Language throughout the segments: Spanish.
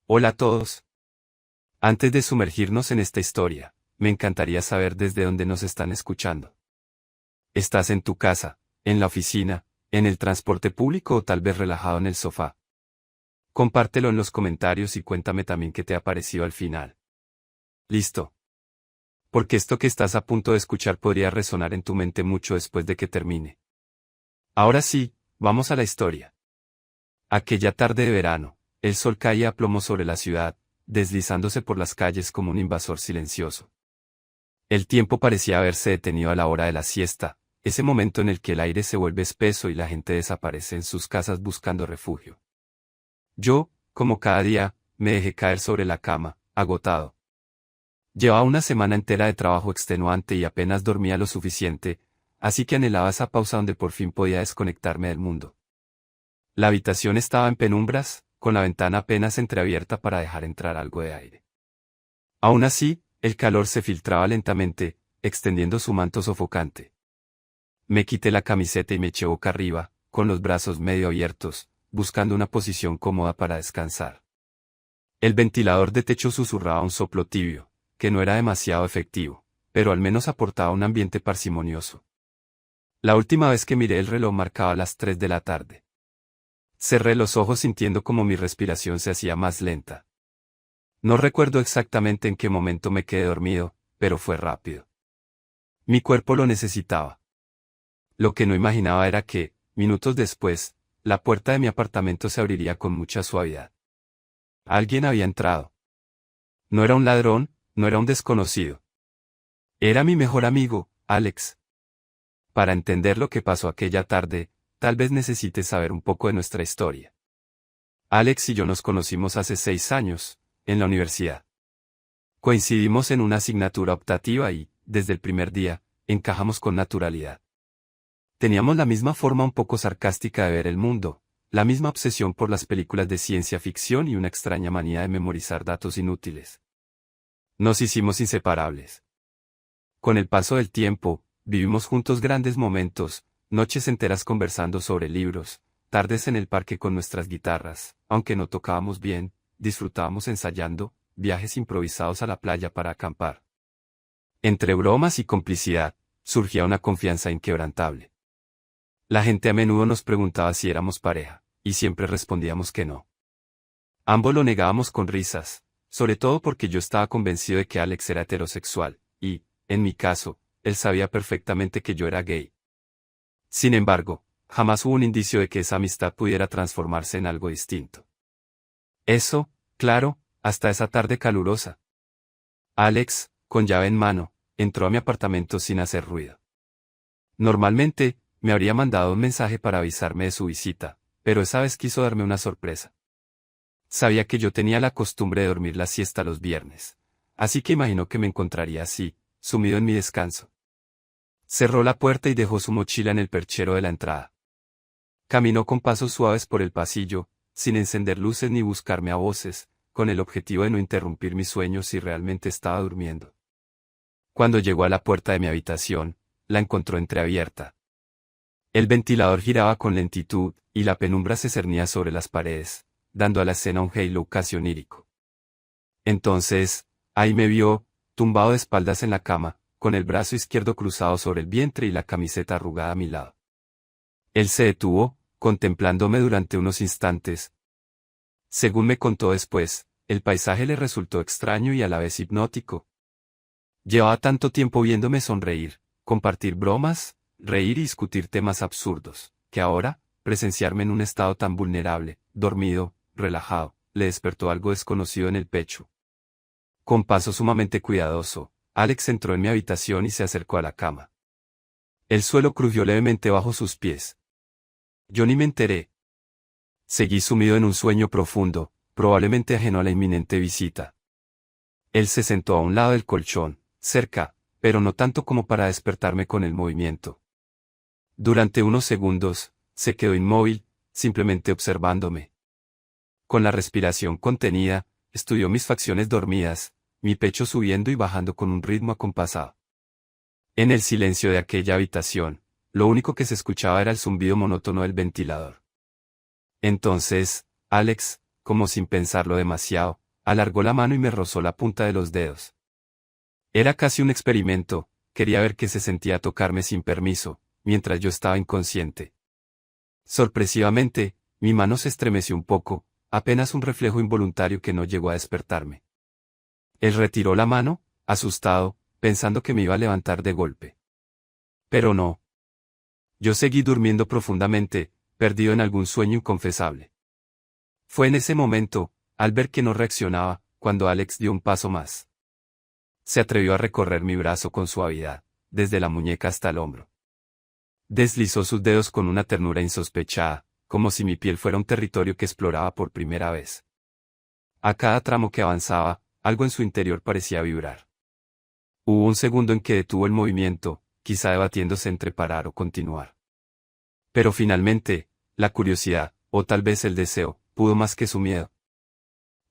Hola a todos. Antes de sumergirnos en esta historia, me encantaría saber desde dónde nos están escuchando. ¿Estás en tu casa, en la oficina, en el transporte público o tal vez relajado en el sofá? Compártelo en los comentarios y cuéntame también qué te ha parecido al final. ¿Listo? Porque esto que estás a punto de escuchar podría resonar en tu mente mucho después de que termine. Ahora sí, vamos a la historia. Aquella tarde de verano, el sol caía a plomo sobre la ciudad, deslizándose por las calles como un invasor silencioso. El tiempo parecía haberse detenido a la hora de la siesta, ese momento en el que el aire se vuelve espeso y la gente desaparece en sus casas buscando refugio. Yo, como cada día, me dejé caer sobre la cama, agotado. Llevaba una semana entera de trabajo extenuante y apenas dormía lo suficiente, así que anhelaba esa pausa donde por fin podía desconectarme del mundo. La habitación estaba en penumbras, con la ventana apenas entreabierta para dejar entrar algo de aire. Aún así, el calor se filtraba lentamente, extendiendo su manto sofocante. Me quité la camiseta y me eché boca arriba, con los brazos medio abiertos, buscando una posición cómoda para descansar. El ventilador de techo susurraba un soplo tibio, que no era demasiado efectivo, pero al menos aportaba un ambiente parsimonioso. La última vez que miré el reloj marcaba las 3 de la tarde. Cerré los ojos sintiendo como mi respiración se hacía más lenta. No recuerdo exactamente en qué momento me quedé dormido, pero fue rápido. Mi cuerpo lo necesitaba. Lo que no imaginaba era que, minutos después, la puerta de mi apartamento se abriría con mucha suavidad. Alguien había entrado. No era un ladrón, no era un desconocido. Era mi mejor amigo, Alex. Para entender lo que pasó aquella tarde, tal vez necesites saber un poco de nuestra historia. Alex y yo nos conocimos hace 6 años, en la universidad. Coincidimos en una asignatura optativa y, desde el primer día, encajamos con naturalidad. Teníamos la misma forma un poco sarcástica de ver el mundo, la misma obsesión por las películas de ciencia ficción y una extraña manía de memorizar datos inútiles. Nos hicimos inseparables. Con el paso del tiempo, vivimos juntos grandes momentos, noches enteras conversando sobre libros, tardes en el parque con nuestras guitarras, aunque no tocábamos bien, disfrutábamos ensayando, viajes improvisados a la playa para acampar. Entre bromas y complicidad, surgía una confianza inquebrantable. La gente a menudo nos preguntaba si éramos pareja, y siempre respondíamos que no. Ambos lo negábamos con risas, sobre todo porque yo estaba convencido de que Alex era heterosexual, y, en mi caso, él sabía perfectamente que yo era gay. Sin embargo, jamás hubo un indicio de que esa amistad pudiera transformarse en algo distinto. Eso, claro, hasta esa tarde calurosa. Alex, con llave en mano, entró a mi apartamento sin hacer ruido. Normalmente, me habría mandado un mensaje para avisarme de su visita, pero esa vez quiso darme una sorpresa. Sabía que yo tenía la costumbre de dormir la siesta los viernes, así que imaginó que me encontraría así, sumido en mi descanso. Cerró la puerta y dejó su mochila en el perchero de la entrada. Caminó con pasos suaves por el pasillo, sin encender luces ni buscarme a voces, con el objetivo de no interrumpir mis sueños si realmente estaba durmiendo. Cuando llegó a la puerta de mi habitación, la encontró entreabierta. El ventilador giraba con lentitud, y la penumbra se cernía sobre las paredes, dando a la escena un halo casi onírico. Entonces, ahí me vio, tumbado de espaldas en la cama, con el brazo izquierdo cruzado sobre el vientre y la camiseta arrugada a mi lado. Él se detuvo, contemplándome durante unos instantes. Según me contó después, el paisaje le resultó extraño y a la vez hipnótico. Llevaba tanto tiempo viéndome sonreír, compartir bromas, reír y discutir temas absurdos, que ahora, presenciarme en un estado tan vulnerable, dormido, relajado, le despertó algo desconocido en el pecho. Con paso sumamente cuidadoso, Alex entró en mi habitación y se acercó a la cama. El suelo crujió levemente bajo sus pies. Yo ni me enteré. Seguí sumido en un sueño profundo, probablemente ajeno a la inminente visita. Él se sentó a un lado del colchón, cerca, pero no tanto como para despertarme con el movimiento. Durante unos segundos, se quedó inmóvil, simplemente observándome. Con la respiración contenida, estudió mis facciones dormidas, mi pecho subiendo y bajando con un ritmo acompasado. En el silencio de aquella habitación, lo único que se escuchaba era el zumbido monótono del ventilador. Entonces, Alex, como sin pensarlo demasiado, alargó la mano y me rozó la punta de los dedos. Era casi un experimento, quería ver qué se sentía tocarme sin permiso, mientras yo estaba inconsciente. Sorpresivamente, mi mano se estremeció un poco, apenas un reflejo involuntario que no llegó a despertarme. Él retiró la mano, asustado, pensando que me iba a levantar de golpe. Pero no. Yo seguí durmiendo profundamente, perdido en algún sueño inconfesable. Fue en ese momento, al ver que no reaccionaba, cuando Alex dio un paso más. Se atrevió a recorrer mi brazo con suavidad, desde la muñeca hasta el hombro. Deslizó sus dedos con una ternura insospechada, como si mi piel fuera un territorio que exploraba por primera vez. A cada tramo que avanzaba, algo en su interior parecía vibrar. Hubo un segundo en que detuvo el movimiento, quizá debatiéndose entre parar o continuar. Pero finalmente, la curiosidad, o tal vez el deseo, pudo más que su miedo.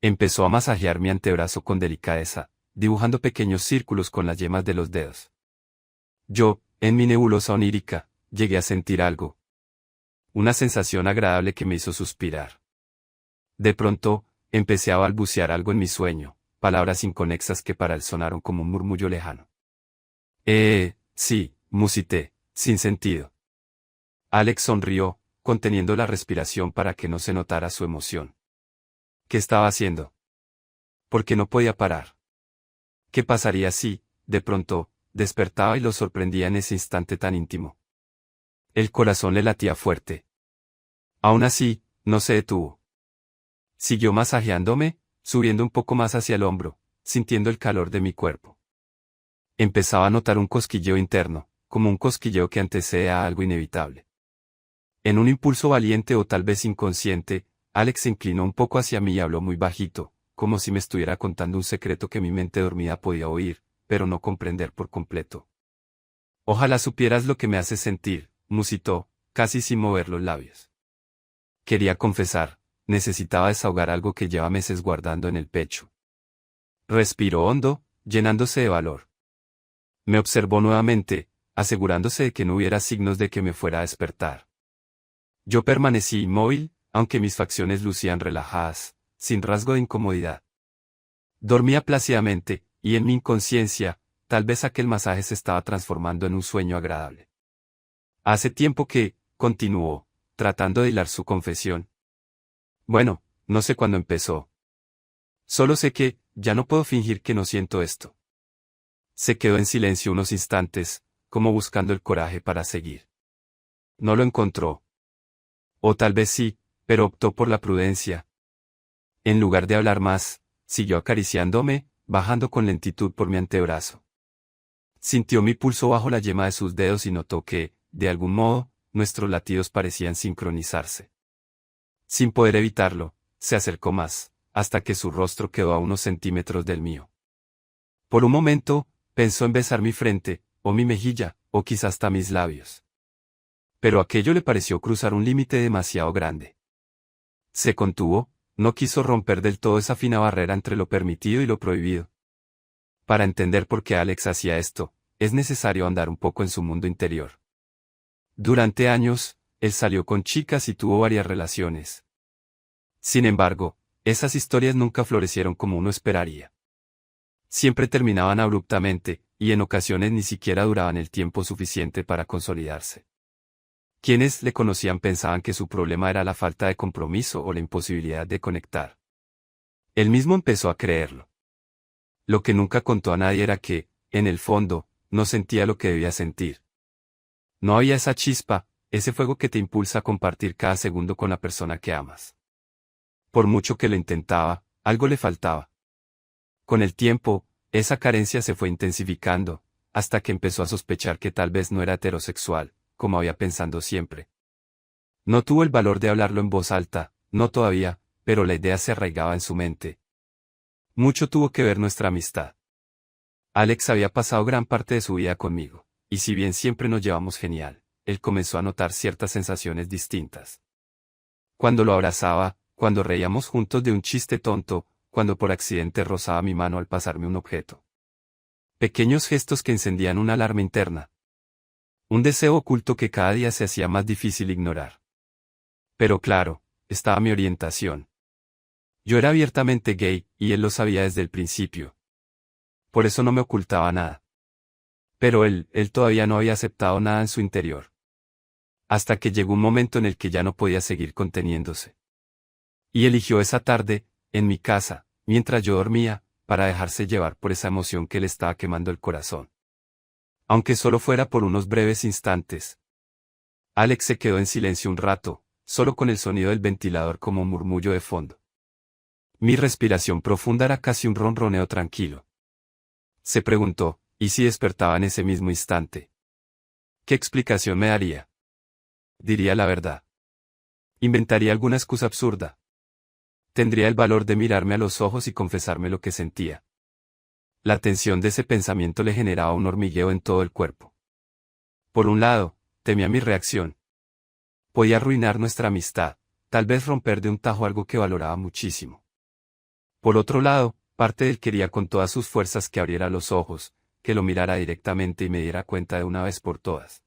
Empezó a masajear mi antebrazo con delicadeza, dibujando pequeños círculos con las yemas de los dedos. Yo, en mi nebulosa onírica, llegué a sentir algo. Una sensación agradable que me hizo suspirar. De pronto, empecé a balbucear algo en mi sueño, palabras inconexas que para él sonaron como un murmullo lejano. Sí, musité, sin sentido. Alex sonrió, conteniendo la respiración para que no se notara su emoción. ¿Qué estaba haciendo? ¿Por qué no podía parar? ¿Qué pasaría si, de pronto, despertaba y lo sorprendía en ese instante tan íntimo? El corazón le latía fuerte. Aún así, no se detuvo. Siguió masajeándome, subiendo un poco más hacia el hombro, sintiendo el calor de mi cuerpo. Empezaba a notar un cosquilleo interno, como un cosquilleo que antecede a algo inevitable. En un impulso valiente o tal vez inconsciente, Alex se inclinó un poco hacia mí y habló muy bajito, como si me estuviera contando un secreto que mi mente dormida podía oír, pero no comprender por completo. Ojalá supieras lo que me hace sentir, musitó, casi sin mover los labios. Quería confesar, necesitaba desahogar algo que lleva meses guardando en el pecho. Respiró hondo, llenándose de valor. Me observó nuevamente, asegurándose de que no hubiera signos de que me fuera a despertar. Yo permanecí inmóvil, aunque mis facciones lucían relajadas, sin rasgo de incomodidad. Dormía plácidamente, y en mi inconsciencia, tal vez aquel masaje se estaba transformando en un sueño agradable. Hace tiempo que, continuó, tratando de hilar su confesión. Bueno, no sé cuándo empezó. Solo sé que, ya no puedo fingir que no siento esto. Se quedó en silencio unos instantes, como buscando el coraje para seguir. No lo encontró. O tal vez sí, pero optó por la prudencia. En lugar de hablar más, siguió acariciándome, bajando con lentitud por mi antebrazo. Sintió mi pulso bajo la yema de sus dedos y notó que, de algún modo, nuestros latidos parecían sincronizarse. Sin poder evitarlo, se acercó más, hasta que su rostro quedó a unos centímetros del mío. Por un momento, pensó en besar mi frente, o mi mejilla, o quizás hasta mis labios. Pero aquello le pareció cruzar un límite demasiado grande. Se contuvo, no quiso romper del todo esa fina barrera entre lo permitido y lo prohibido. Para entender por qué Alex hacía esto, es necesario andar un poco en su mundo interior. Durante años, él salió con chicas y tuvo varias relaciones. Sin embargo, esas historias nunca florecieron como uno esperaría. Siempre terminaban abruptamente, y en ocasiones ni siquiera duraban el tiempo suficiente para consolidarse. Quienes le conocían pensaban que su problema era la falta de compromiso o la imposibilidad de conectar. Él mismo empezó a creerlo. Lo que nunca contó a nadie era que, en el fondo, no sentía lo que debía sentir. No había esa chispa, ese fuego que te impulsa a compartir cada segundo con la persona que amas. Por mucho que lo intentaba, algo le faltaba. Con el tiempo, esa carencia se fue intensificando, hasta que empezó a sospechar que tal vez no era heterosexual, como había pensado siempre. No tuvo el valor de hablarlo en voz alta, no todavía, pero la idea se arraigaba en su mente. Mucho tuvo que ver nuestra amistad. Alex había pasado gran parte de su vida conmigo, y si bien siempre nos llevamos genial, él comenzó a notar ciertas sensaciones distintas. Cuando lo abrazaba, cuando reíamos juntos de un chiste tonto, cuando por accidente rozaba mi mano al pasarme un objeto. Pequeños gestos que encendían una alarma interna. Un deseo oculto que cada día se hacía más difícil ignorar. Pero claro, estaba mi orientación. Yo era abiertamente gay, y él lo sabía desde el principio. Por eso no me ocultaba nada. Pero él todavía no había aceptado nada en su interior. Hasta que llegó un momento en el que ya no podía seguir conteniéndose. Y eligió esa tarde, en mi casa, mientras yo dormía, para dejarse llevar por esa emoción que le estaba quemando el corazón. Aunque solo fuera por unos breves instantes. Alex se quedó en silencio un rato, solo con el sonido del ventilador como un murmullo de fondo. Mi respiración profunda era casi un ronroneo tranquilo. Se preguntó, ¿y si despertaba en ese mismo instante? ¿Qué explicación me daría? Diría la verdad. Inventaría alguna excusa absurda. Tendría el valor de mirarme a los ojos y confesarme lo que sentía. La tensión de ese pensamiento le generaba un hormigueo en todo el cuerpo. Por un lado, temía mi reacción. Podía arruinar nuestra amistad, tal vez romper de un tajo algo que valoraba muchísimo. Por otro lado, parte de él quería con todas sus fuerzas que abriera los ojos, que lo mirara directamente y me diera cuenta de una vez por todas.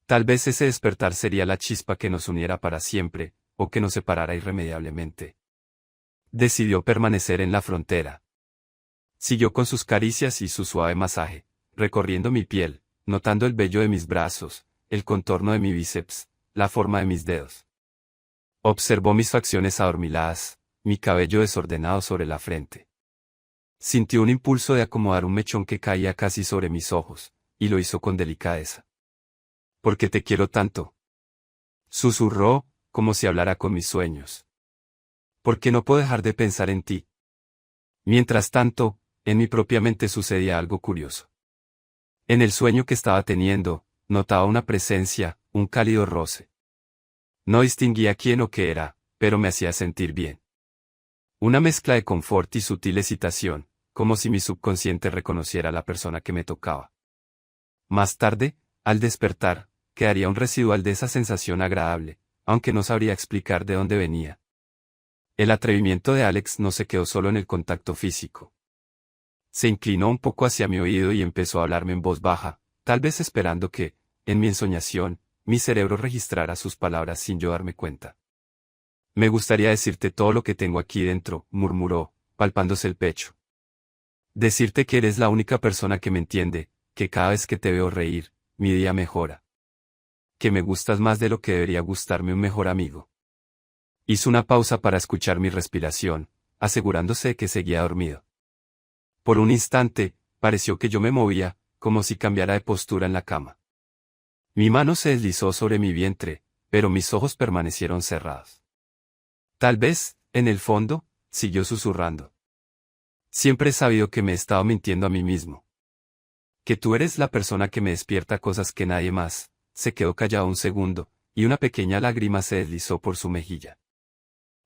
Tal vez ese despertar sería la chispa que nos uniera para siempre, o que nos separara irremediablemente. Decidió permanecer en la frontera. Siguió con sus caricias y su suave masaje, recorriendo mi piel, notando el vello de mis brazos, el contorno de mi bíceps, la forma de mis dedos. Observó mis facciones adormiladas, mi cabello desordenado sobre la frente. Sintió un impulso de acomodar un mechón que caía casi sobre mis ojos, y lo hizo con delicadeza. ¿Por qué te quiero tanto? Susurró, como si hablara con mis sueños. ¿Por qué no puedo dejar de pensar en ti? Mientras tanto, en mi propia mente sucedía algo curioso. En el sueño que estaba teniendo, notaba una presencia, un cálido roce. No distinguía quién o qué era, pero me hacía sentir bien. Una mezcla de confort y sutil excitación, como si mi subconsciente reconociera a la persona que me tocaba. Más tarde, al despertar, quedaría un residual de esa sensación agradable, aunque no sabría explicar de dónde venía. El atrevimiento de Alex no se quedó solo en el contacto físico. Se inclinó un poco hacia mi oído y empezó a hablarme en voz baja, tal vez esperando que, en mi ensoñación, mi cerebro registrara sus palabras sin yo darme cuenta. Me gustaría decirte todo lo que tengo aquí dentro, murmuró, palpándose el pecho. Decirte que eres la única persona que me entiende, que cada vez que te veo reír, mi día mejora. Que me gustas más de lo que debería gustarme un mejor amigo. Hizo una pausa para escuchar mi respiración, asegurándose de que seguía dormido. Por un instante, pareció que yo me movía, como si cambiara de postura en la cama. Mi mano se deslizó sobre mi vientre, pero mis ojos permanecieron cerrados. Tal vez, en el fondo, siguió susurrando. Siempre he sabido que me he estado mintiendo a mí mismo. Que tú eres la persona que me despierta cosas que nadie más. Se quedó callado un segundo, y una pequeña lágrima se deslizó por su mejilla.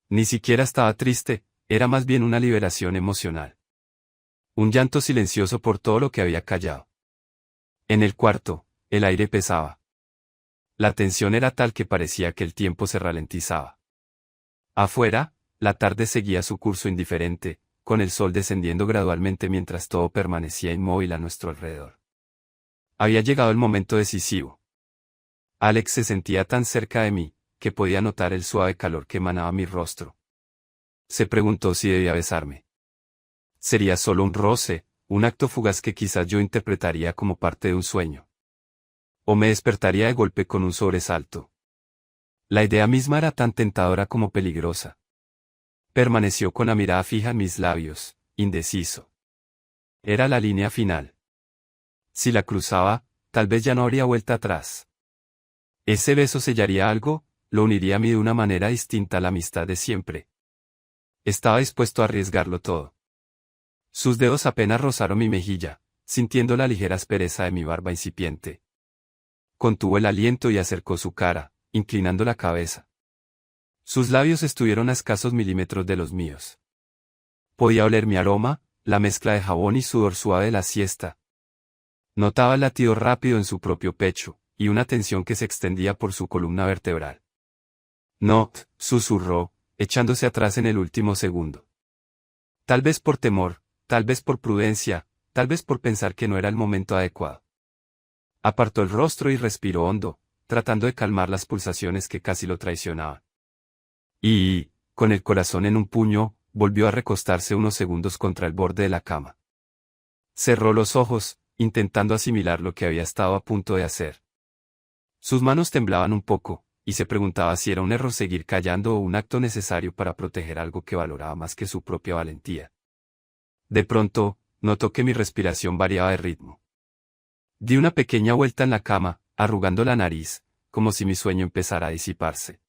Ni siquiera estaba triste, era más bien una liberación emocional. Un llanto silencioso por todo lo que había callado. En el cuarto, el aire pesaba. La tensión era tal que parecía que el tiempo se ralentizaba. Afuera, la tarde seguía su curso indiferente, con el sol descendiendo gradualmente mientras todo permanecía inmóvil a nuestro alrededor. Había llegado el momento decisivo. Alex se sentía tan cerca de mí, que podía notar el suave calor que emanaba mi rostro. Se preguntó si debía besarme. Sería solo un roce, un acto fugaz que quizás yo interpretaría como parte de un sueño. O me despertaría de golpe con un sobresalto. La idea misma era tan tentadora como peligrosa. Permaneció con la mirada fija en mis labios, indeciso. Era la línea final. Si la cruzaba, tal vez ya no habría vuelta atrás. Ese beso sellaría algo, lo uniría a mí de una manera distinta a la amistad de siempre. Estaba dispuesto a arriesgarlo todo. Sus dedos apenas rozaron mi mejilla, sintiendo la ligera aspereza de mi barba incipiente. Contuvo el aliento y acercó su cara, inclinando la cabeza. Sus labios estuvieron a escasos milímetros de los míos. Podía oler mi aroma, la mezcla de jabón y sudor suave de la siesta. Notaba el latido rápido en su propio pecho, y una tensión que se extendía por su columna vertebral. No, susurró, echándose atrás en el último segundo. Tal vez por temor, tal vez por prudencia, tal vez por pensar que no era el momento adecuado. Apartó el rostro y respiró hondo, tratando de calmar las pulsaciones que casi lo traicionaban. Y, con el corazón en un puño, volvió a recostarse unos segundos contra el borde de la cama. Cerró los ojos, intentando asimilar lo que había estado a punto de hacer. Sus manos temblaban un poco, y se preguntaba si era un error seguir callando o un acto necesario para proteger algo que valoraba más que su propia valentía. De pronto, notó que mi respiración variaba de ritmo. Di una pequeña vuelta en la cama, arrugando la nariz, como si mi sueño empezara a disiparse.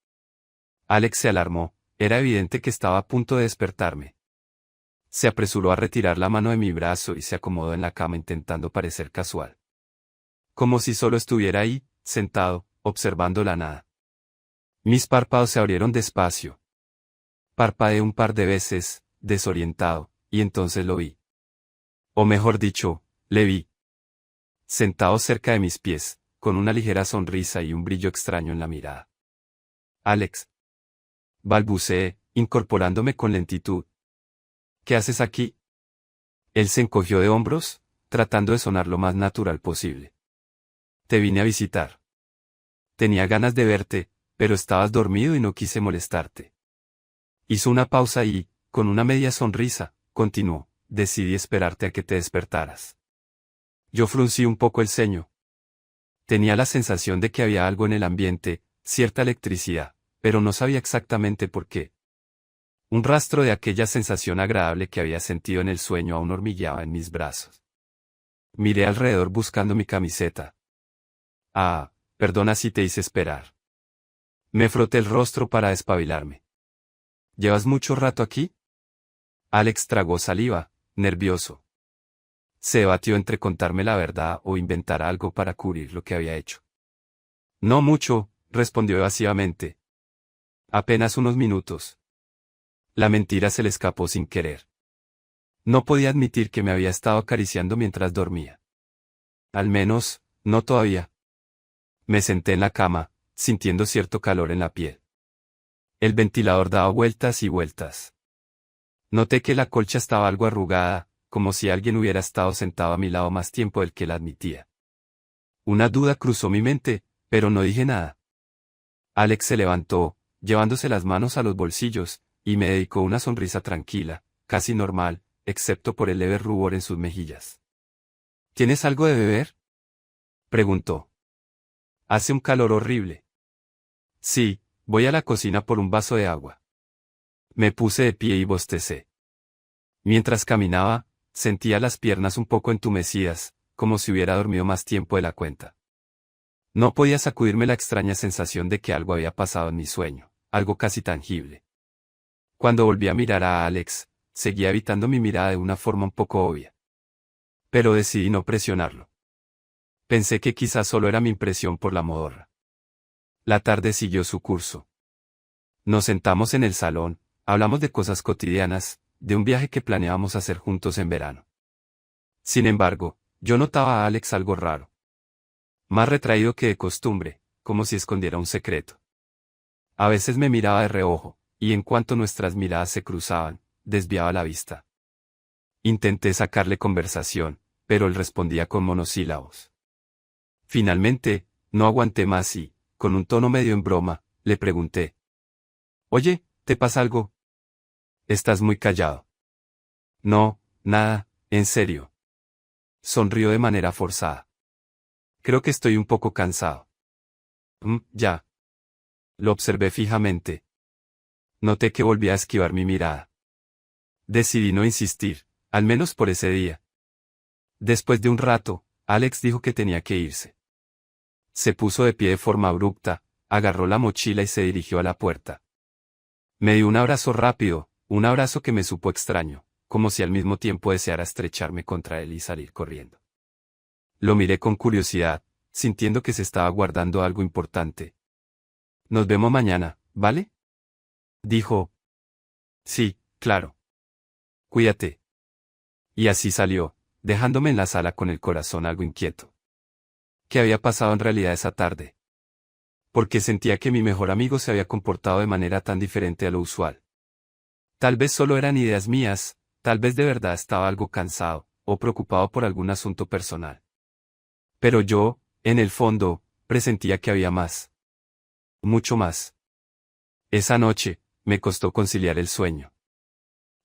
Alex se alarmó, era evidente que estaba a punto de despertarme. Se apresuró a retirar la mano de mi brazo y se acomodó en la cama intentando parecer casual. Como si solo estuviera ahí, sentado, observando la nada. Mis párpados se abrieron despacio. Parpadeé un par de veces, desorientado, y entonces lo vi. O mejor dicho, le vi. Sentado cerca de mis pies, con una ligera sonrisa y un brillo extraño en la mirada. Alex. Balbuceé, incorporándome con lentitud. ¿Qué haces aquí? Él se encogió de hombros, tratando de sonar lo más natural posible. Te vine a visitar. Tenía ganas de verte, pero estabas dormido y no quise molestarte. Hizo una pausa y, con una media sonrisa, continuó, decidí esperarte a que te despertaras. Yo fruncí un poco el ceño. Tenía la sensación de que había algo en el ambiente, cierta electricidad, pero no sabía exactamente por qué. Un rastro de aquella sensación agradable que había sentido en el sueño aún hormigueaba en mis brazos. Miré alrededor buscando mi camiseta. Ah, perdona si te hice esperar. Me froté el rostro para despabilarme. ¿Llevas mucho rato aquí? Alex tragó saliva, nervioso. Se debatió entre contarme la verdad o inventar algo para cubrir lo que había hecho. No mucho, respondió evasivamente. Apenas unos minutos. La mentira se le escapó sin querer. No podía admitir que me había estado acariciando mientras dormía. Al menos, no todavía. Me senté en la cama, sintiendo cierto calor en la piel. El ventilador daba vueltas y vueltas. Noté que la colcha estaba algo arrugada, como si alguien hubiera estado sentado a mi lado más tiempo del que la admitía. Una duda cruzó mi mente, pero no dije nada. Alex se levantó, llevándose las manos a los bolsillos, y me dedicó una sonrisa tranquila, casi normal, excepto por el leve rubor en sus mejillas. ¿Tienes algo de beber? Preguntó. Hace un calor horrible. Sí, voy a la cocina por un vaso de agua. Me puse de pie y bostecé. Mientras caminaba, sentía las piernas un poco entumecidas, como si hubiera dormido más tiempo de la cuenta. No podía sacudirme la extraña sensación de que algo había pasado en mi sueño, algo casi tangible. Cuando volví a mirar a Alex, seguía evitando mi mirada de una forma un poco obvia. Pero decidí no presionarlo. Pensé que quizás solo era mi impresión por la modorra. La tarde siguió su curso. Nos sentamos en el salón, hablamos de cosas cotidianas, de un viaje que planeábamos hacer juntos en verano. Sin embargo, yo notaba a Alex algo raro. Más retraído que de costumbre, como si escondiera un secreto. A veces me miraba de reojo, y en cuanto nuestras miradas se cruzaban, desviaba la vista. Intenté sacarle conversación, pero él respondía con monosílabos. Finalmente, no aguanté más y, con un tono medio en broma, le pregunté. Oye, ¿te pasa algo? Estás muy callado. No, nada, en serio. Sonrió de manera forzada. Creo que estoy un poco cansado. Ya. Lo observé fijamente. Noté que volvía a esquivar mi mirada. Decidí no insistir, al menos por ese día. Después de un rato, Alex dijo que tenía que irse. Se puso de pie de forma abrupta, agarró la mochila y se dirigió a la puerta. Me dio un abrazo rápido, un abrazo que me supo extraño, como si al mismo tiempo deseara estrecharme contra él y salir corriendo. Lo miré con curiosidad, sintiendo que se estaba guardando algo importante. Nos vemos mañana, ¿vale? Dijo. Sí, claro. Cuídate. Y así salió, dejándome en la sala con el corazón algo inquieto. ¿Qué había pasado en realidad esa tarde? Porque sentía que mi mejor amigo se había comportado de manera tan diferente a lo usual. Tal vez solo eran ideas mías, tal vez de verdad estaba algo cansado, o preocupado por algún asunto personal. Pero yo, en el fondo, presentía que había más. Mucho más. Esa noche, me costó conciliar el sueño.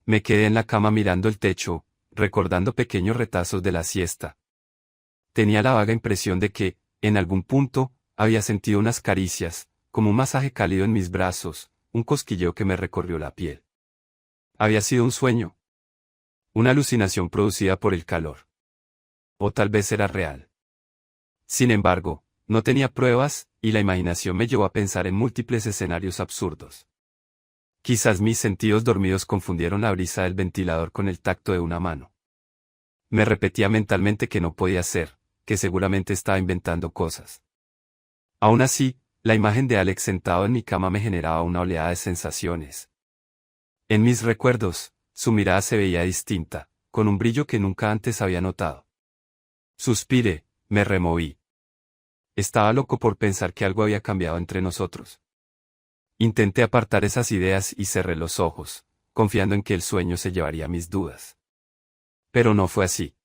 Me quedé en la cama mirando el techo, recordando pequeños retazos de la siesta. Tenía la vaga impresión de que, en algún punto, había sentido unas caricias, como un masaje cálido en mis brazos, un cosquilleo que me recorrió la piel. Había sido un sueño. Una alucinación producida por el calor. O tal vez era real. Sin embargo, no tenía pruebas, y la imaginación me llevó a pensar en múltiples escenarios absurdos. Quizás mis sentidos dormidos confundieron la brisa del ventilador con el tacto de una mano. Me repetía mentalmente que no podía ser, que seguramente estaba inventando cosas. Aún así, la imagen de Alex sentado en mi cama me generaba una oleada de sensaciones. En mis recuerdos, su mirada se veía distinta, con un brillo que nunca antes había notado. Suspiré, me removí. Estaba loco por pensar que algo había cambiado entre nosotros. Intenté apartar esas ideas y cerré los ojos, confiando en que el sueño se llevaría mis dudas. Pero no fue así.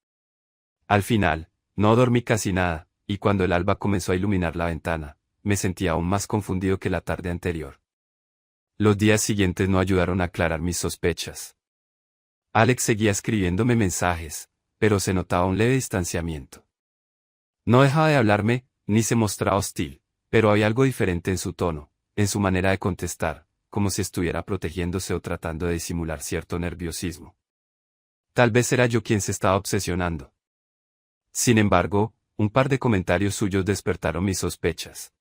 Al final, no dormí casi nada, y cuando el alba comenzó a iluminar la ventana, me sentía aún más confundido que la tarde anterior. Los días siguientes no ayudaron a aclarar mis sospechas. Alex seguía escribiéndome mensajes, pero se notaba un leve distanciamiento. No dejaba de hablarme, ni se mostraba hostil, pero había algo diferente en su tono, en su manera de contestar, como si estuviera protegiéndose o tratando de disimular cierto nerviosismo. Tal vez era yo quien se estaba obsesionando. Sin embargo, un par de comentarios suyos despertaron mis sospechas.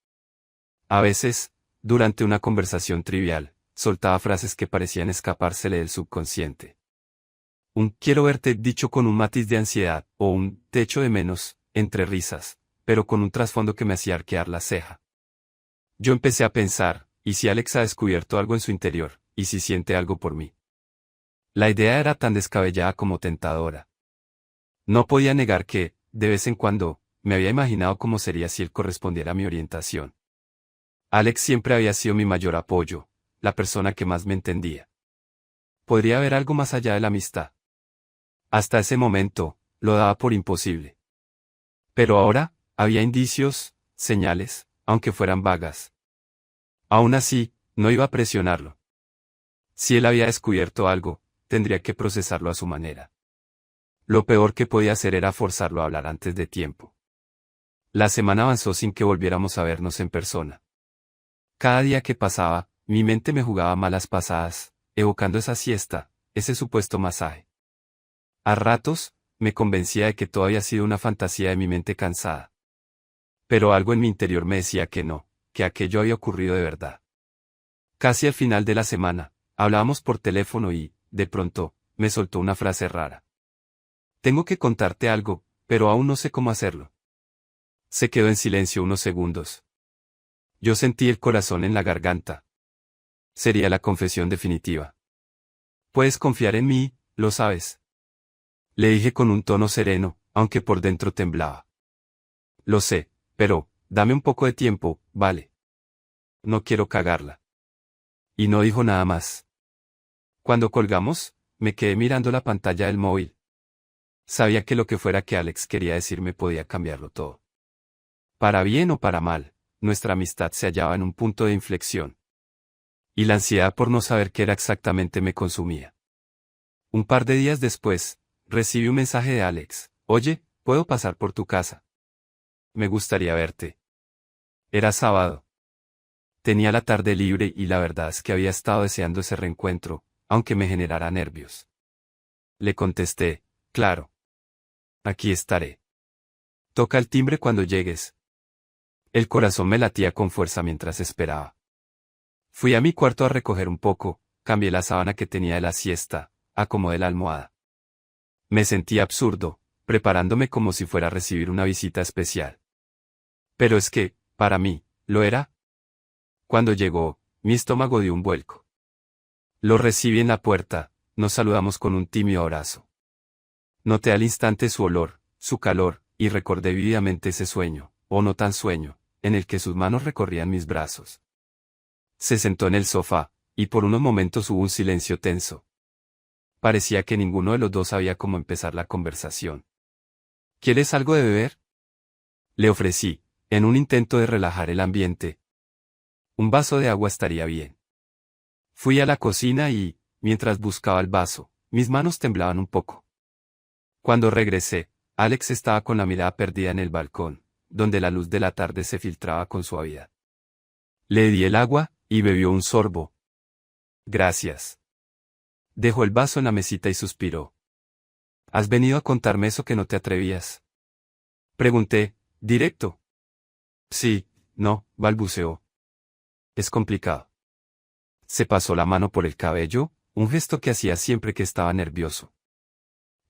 A veces, durante una conversación trivial, soltaba frases que parecían escapársele del subconsciente. Un quiero verte dicho con un matiz de ansiedad, o un te echo de menos, entre risas, pero con un trasfondo que me hacía arquear la ceja. Yo empecé a pensar, ¿y si Alex ha descubierto algo en su interior, y si siente algo por mí? La idea era tan descabellada como tentadora. No podía negar que, de vez en cuando, me había imaginado cómo sería si él correspondiera a mi orientación. Alex siempre había sido mi mayor apoyo, la persona que más me entendía. ¿Podría haber algo más allá de la amistad? Hasta ese momento, lo daba por imposible. Pero ahora, había indicios, señales, aunque fueran vagas. Aún así, no iba a presionarlo. Si él había descubierto algo, tendría que procesarlo a su manera. Lo peor que podía hacer era forzarlo a hablar antes de tiempo. La semana avanzó sin que volviéramos a vernos en persona. Cada día que pasaba, mi mente me jugaba malas pasadas, evocando esa siesta, ese supuesto masaje. A ratos, me convencía de que todo había sido una fantasía de mi mente cansada. Pero algo en mi interior me decía que no, que aquello había ocurrido de verdad. Casi al final de la semana, hablábamos por teléfono y, de pronto, me soltó una frase rara. Tengo que contarte algo, pero aún no sé cómo hacerlo. Se quedó en silencio unos segundos. Yo sentí el corazón en la garganta. Sería la confesión definitiva. Puedes confiar en mí, lo sabes. Le dije con un tono sereno, aunque por dentro temblaba. Lo sé, pero, dame un poco de tiempo, ¿vale? No quiero cagarla. Y no dijo nada más. Cuando colgamos, me quedé mirando la pantalla del móvil. Sabía que lo que fuera que Alex quería decirme podía cambiarlo todo. Para bien o para mal, nuestra amistad se hallaba en un punto de inflexión. Y la ansiedad por no saber qué era exactamente me consumía. Un par de días después, recibí un mensaje de Alex. Oye, ¿puedo pasar por tu casa? Me gustaría verte. Era sábado. Tenía la tarde libre y la verdad es que había estado deseando ese reencuentro, aunque me generara nervios. Le contesté, claro. Aquí estaré. Toca el timbre cuando llegues. El corazón me latía con fuerza mientras esperaba. Fui a mi cuarto a recoger un poco, cambié la sábana que tenía de la siesta, acomodé la almohada. Me sentí absurdo, preparándome como si fuera a recibir una visita especial. Pero es que, para mí, lo era. Cuando llegó, mi estómago dio un vuelco. Lo recibí en la puerta, nos saludamos con un tímido abrazo. Noté al instante su olor, su calor, y recordé vívidamente ese sueño, o no tan sueño, en el que sus manos recorrían mis brazos. Se sentó en el sofá, y por unos momentos hubo un silencio tenso. Parecía que ninguno de los dos sabía cómo empezar la conversación. ¿Quieres algo de beber? Le ofrecí, en un intento de relajar el ambiente. Un vaso de agua estaría bien. Fui a la cocina y, mientras buscaba el vaso, mis manos temblaban un poco. Cuando regresé, Alex estaba con la mirada perdida en el balcón, donde la luz de la tarde se filtraba con suavidad. Le di el agua, y bebió un sorbo. Gracias. Dejó el vaso en la mesita y suspiró. ¿Has venido a contarme eso que no te atrevías? Pregunté, directo. Sí, no, balbuceó. Es complicado. Se pasó la mano por el cabello, un gesto que hacía siempre que estaba nervioso.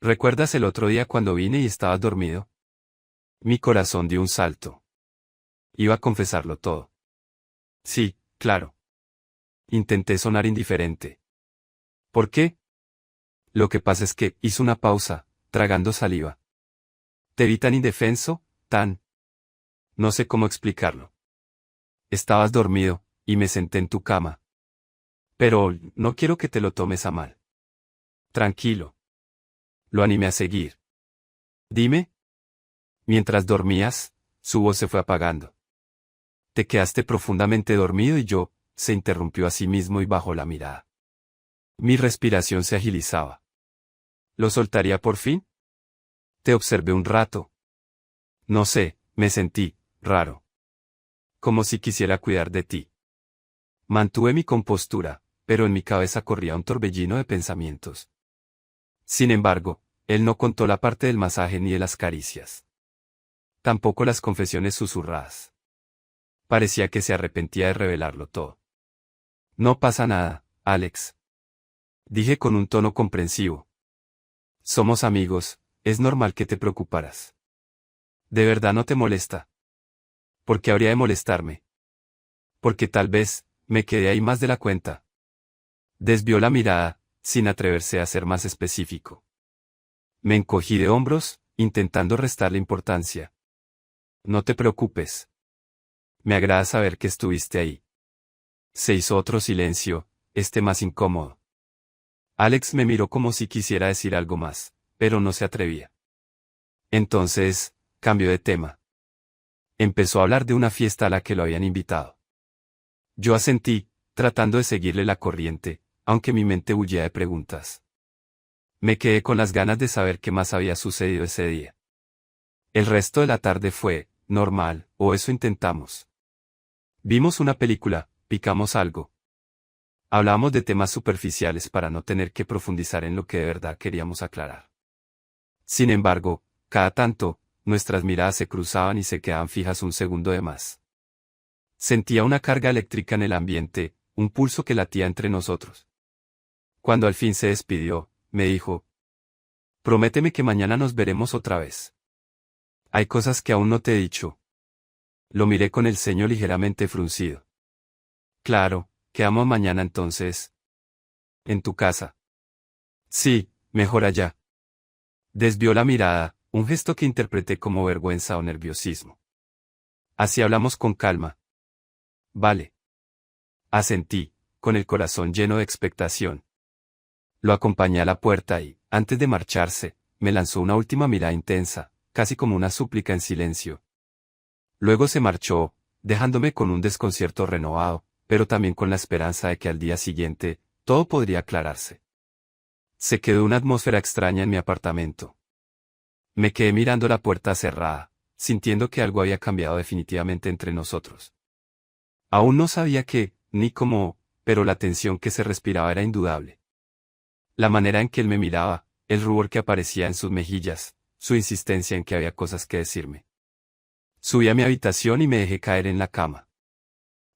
¿Recuerdas el otro día cuando vine y estabas dormido? Mi corazón dio un salto. Iba a confesarlo todo. Sí, claro. Intenté sonar indiferente. ¿Por qué? Lo que pasa es que hizo una pausa, tragando saliva. Te vi tan indefenso, tan... No sé cómo explicarlo. Estabas dormido, y me senté en tu cama. Pero no quiero que te lo tomes a mal. Tranquilo. Lo animé a seguir. Dime. Mientras dormías, su voz se fue apagando. Te quedaste profundamente dormido y yo, se interrumpió a sí mismo y bajó la mirada. Mi respiración se agilizaba. ¿Lo soltaría por fin? Te observé un rato. No sé, me sentí raro. Como si quisiera cuidar de ti. Mantuve mi compostura, pero en mi cabeza corría un torbellino de pensamientos. Sin embargo, él no contó la parte del masaje ni de las caricias. Tampoco las confesiones susurradas. Parecía que se arrepentía de revelarlo todo. No pasa nada, Alex. Dije con un tono comprensivo. Somos amigos, es normal que te preocuparas. ¿De verdad no te molesta? ¿Por qué habría de molestarme? Porque tal vez, me quedé ahí más de la cuenta. Desvió la mirada, sin atreverse a ser más específico. Me encogí de hombros, intentando restarle importancia. No te preocupes. Me agrada saber que estuviste ahí. Se hizo otro silencio, este más incómodo. Alex me miró como si quisiera decir algo más, pero no se atrevía. Entonces, cambió de tema. Empezó a hablar de una fiesta a la que lo habían invitado. Yo asentí, tratando de seguirle la corriente, aunque mi mente bullía de preguntas. Me quedé con las ganas de saber qué más había sucedido ese día. El resto de la tarde fue normal, o eso intentamos. Vimos una película, picamos algo. Hablamos de temas superficiales para no tener que profundizar en lo que de verdad queríamos aclarar. Sin embargo, cada tanto, nuestras miradas se cruzaban y se quedaban fijas un segundo de más. Sentía una carga eléctrica en el ambiente, un pulso que latía entre nosotros. Cuando al fin se despidió, me dijo: prométeme que mañana nos veremos otra vez. Hay cosas que aún no te he dicho. Lo miré con el ceño ligeramente fruncido. Claro, quedamos mañana entonces. ¿En tu casa? Sí, mejor allá. Desvió la mirada, un gesto que interpreté como vergüenza o nerviosismo. Así hablamos con calma. Vale. Asentí, con el corazón lleno de expectación. Lo acompañé a la puerta y, antes de marcharse, me lanzó una última mirada intensa, casi como una súplica en silencio. Luego se marchó, dejándome con un desconcierto renovado, pero también con la esperanza de que al día siguiente, todo podría aclararse. Se quedó una atmósfera extraña en mi apartamento. Me quedé mirando la puerta cerrada, sintiendo que algo había cambiado definitivamente entre nosotros. Aún no sabía qué, ni cómo, pero la tensión que se respiraba era indudable. La manera en que él me miraba, el rubor que aparecía en sus mejillas, su insistencia en que había cosas que decirme. Subí a mi habitación y me dejé caer en la cama.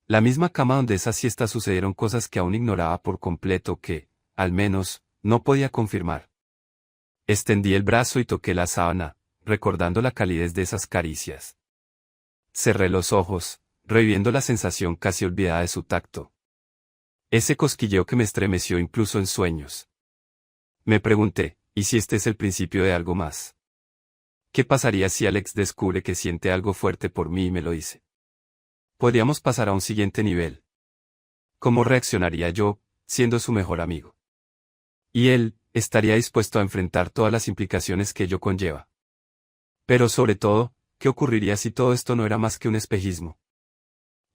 La misma cama donde esa siesta sucedieron cosas que aún ignoraba por completo que, al menos, no podía confirmar. Extendí el brazo y toqué la sábana, recordando la calidez de esas caricias. Cerré los ojos, reviviendo la sensación casi olvidada de su tacto. Ese cosquilleo que me estremeció incluso en sueños. Me pregunté, ¿y si este es el principio de algo más? ¿Qué pasaría si Alex descubre que siente algo fuerte por mí y me lo dice? Podríamos pasar a un siguiente nivel. ¿Cómo reaccionaría yo, siendo su mejor amigo? Y él, estaría dispuesto a enfrentar todas las implicaciones que ello conlleva. Pero sobre todo, ¿qué ocurriría si todo esto no era más que un espejismo?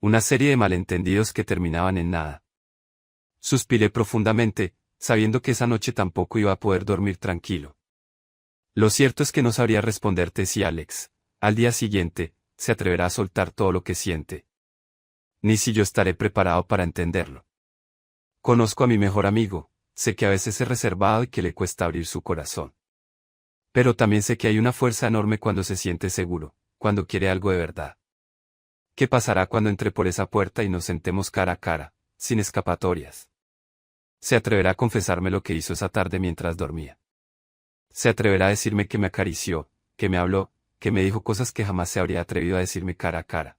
Una serie de malentendidos que terminaban en nada. Suspiré profundamente, sabiendo que esa noche tampoco iba a poder dormir tranquilo. Lo cierto es que no sabría responderte si Alex, al día siguiente, se atreverá a soltar todo lo que siente. Ni si yo estaré preparado para entenderlo. Conozco a mi mejor amigo, sé que a veces es reservado y que le cuesta abrir su corazón. Pero también sé que hay una fuerza enorme cuando se siente seguro, cuando quiere algo de verdad. ¿Qué pasará cuando entre por esa puerta y nos sentemos cara a cara, sin escapatorias? Se atreverá a confesarme lo que hizo esa tarde mientras dormía. Se atreverá a decirme que me acarició, que me habló, que me dijo cosas que jamás se habría atrevido a decirme cara a cara.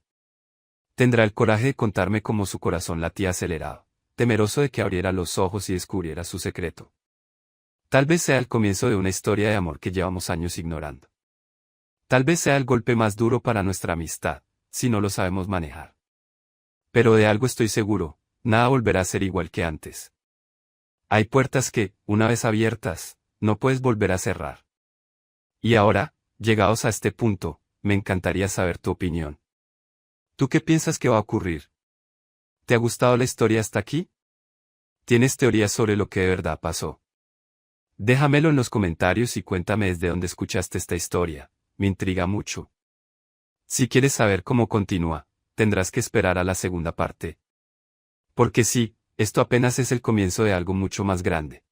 Tendrá el coraje de contarme cómo su corazón latía acelerado, temeroso de que abriera los ojos y descubriera su secreto. Tal vez sea el comienzo de una historia de amor que llevamos años ignorando. Tal vez sea el golpe más duro para nuestra amistad, si no lo sabemos manejar. Pero de algo estoy seguro, nada volverá a ser igual que antes. Hay puertas que, una vez abiertas, no puedes volver a cerrar. Y ahora, llegados a este punto, me encantaría saber tu opinión. ¿Tú qué piensas que va a ocurrir? ¿Te ha gustado la historia hasta aquí? ¿Tienes teorías sobre lo que de verdad pasó? Déjamelo en los comentarios y cuéntame desde dónde escuchaste esta historia, me intriga mucho. Si quieres saber cómo continúa, tendrás que esperar a la segunda parte. Porque sí, esto apenas es el comienzo de algo mucho más grande.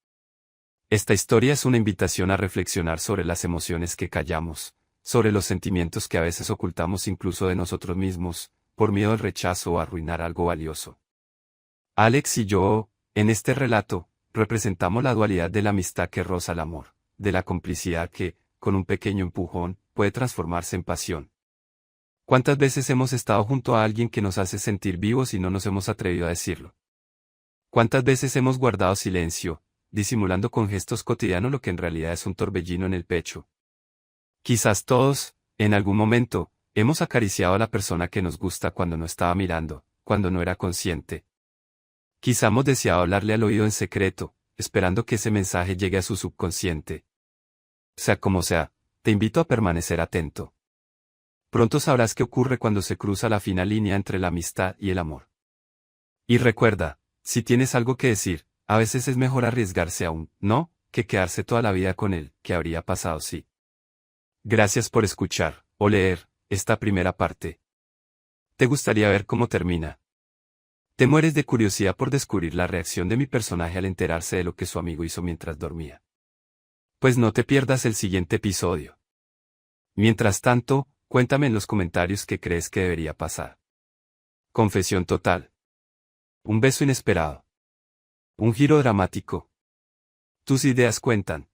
Esta historia es una invitación a reflexionar sobre las emociones que callamos, sobre los sentimientos que a veces ocultamos incluso de nosotros mismos, por miedo al rechazo o a arruinar algo valioso. Alex y yo, en este relato, representamos la dualidad de la amistad que roza el amor, de la complicidad que, con un pequeño empujón, puede transformarse en pasión. ¿Cuántas veces hemos estado junto a alguien que nos hace sentir vivos y no nos hemos atrevido a decirlo? ¿Cuántas veces hemos guardado silencio, disimulando con gestos cotidianos lo que en realidad es un torbellino en el pecho? Quizás todos, en algún momento, hemos acariciado a la persona que nos gusta cuando no estaba mirando, cuando no era consciente. Quizá hemos deseado hablarle al oído en secreto, esperando que ese mensaje llegue a su subconsciente. Sea como sea, te invito a permanecer atento. Pronto sabrás qué ocurre cuando se cruza la fina línea entre la amistad y el amor. Y recuerda, si tienes algo que decir, a veces es mejor arriesgarse a un no, que quedarse toda la vida con él, que habría pasado si. Gracias por escuchar, o leer, esta primera parte. ¿Te gustaría ver cómo termina? ¿Te mueres de curiosidad por descubrir la reacción de mi personaje al enterarse de lo que su amigo hizo mientras dormía? Pues no te pierdas el siguiente episodio. Mientras tanto, cuéntame en los comentarios qué crees que debería pasar. Confesión total. Un beso inesperado. Un giro dramático. Tus ideas cuentan.